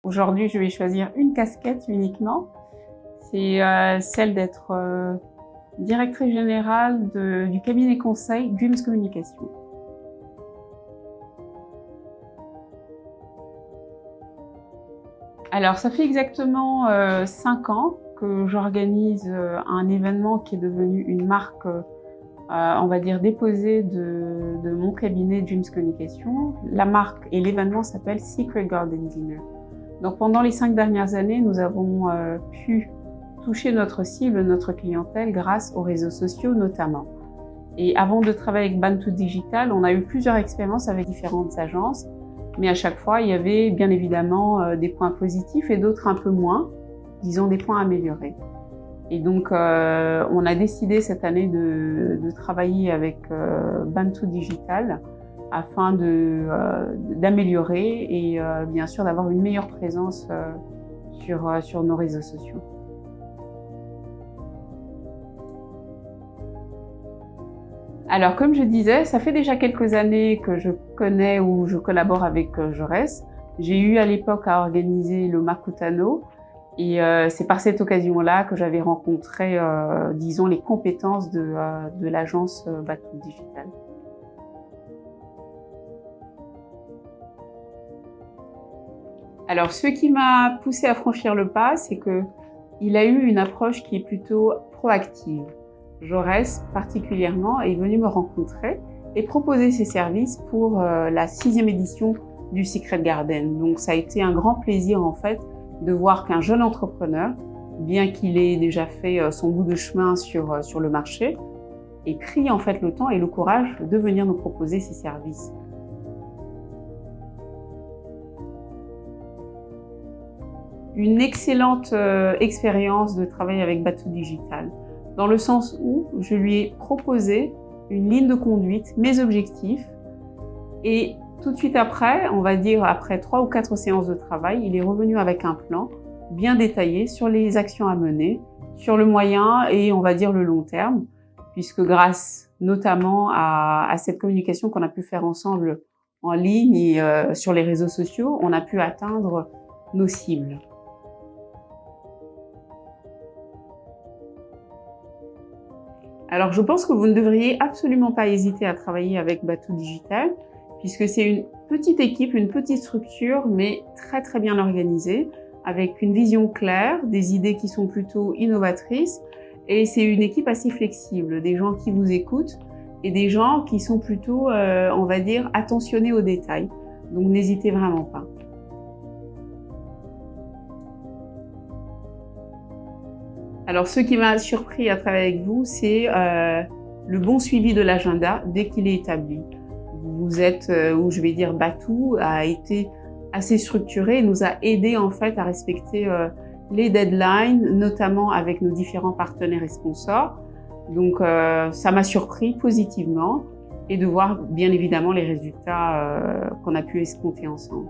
Aujourd'hui, je vais choisir une casquette uniquement. C'est celle d'être directrice générale du cabinet conseil Dreams Communication. Alors, ça fait exactement 5 ans que j'organise un événement qui est devenu une marque, on va dire, déposée de mon cabinet Dreams Communication. La marque et l'événement s'appelle Secret Garden Dinner. Donc, pendant les 5 dernières années, nous avons pu toucher notre cible, notre clientèle, grâce aux réseaux sociaux notamment. Et avant de travailler avec Bantu Digital, on a eu plusieurs expériences avec différentes agences, mais à chaque fois, il y avait bien évidemment des points positifs et d'autres un peu moins, disons des points améliorés. Et donc, on a décidé cette année de travailler avec Bantu Digital afin d'améliorer et bien sûr d'avoir une meilleure présence sur nos réseaux sociaux. Alors, comme je disais, ça fait déjà quelques années que je connais ou je collabore avec Jaurès. J'ai eu à l'époque à organiser le Makutano et c'est par cette occasion-là que j'avais rencontré, disons, les compétences de l'agence Bantu Digital. Alors, ce qui m'a poussé à franchir le pas, c'est qu'il a eu une approche qui est plutôt proactive. Jaurès, particulièrement, est venu me rencontrer et proposer ses services pour la 6e édition du Secret Garden. Donc, ça a été un grand plaisir, en fait, de voir qu'un jeune entrepreneur, bien qu'il ait déjà fait son bout de chemin sur le marché, ait pris, en fait, le temps et le courage de venir nous proposer ses services. Une excellente expérience de travailler avec Bantu Digital, dans le sens où je lui ai proposé une ligne de conduite, mes objectifs, et tout de suite après, on va dire après 3 ou 4 séances de travail, il est revenu avec un plan bien détaillé sur les actions à mener, sur le moyen et on va dire le long terme, puisque grâce notamment à cette communication qu'on a pu faire ensemble en ligne et sur les réseaux sociaux, on a pu atteindre nos cibles. Alors, je pense que vous ne devriez absolument pas hésiter à travailler avec Bantu Digital, puisque c'est une petite équipe, une petite structure, mais très très bien organisée, avec une vision claire, des idées qui sont plutôt innovatrices, et c'est une équipe assez flexible, des gens qui vous écoutent et des gens qui sont plutôt, on va dire, attentionnés aux détails. Donc, n'hésitez vraiment pas. Alors, ce qui m'a surpris à travailler avec vous, c'est le bon suivi de l'agenda dès qu'il est établi. Vous êtes, ou je vais dire Bantu, a été assez structuré et nous a aidé en fait à respecter les deadlines, notamment avec nos différents partenaires et sponsors. Donc, ça m'a surpris positivement et de voir bien évidemment les résultats qu'on a pu escompter ensemble.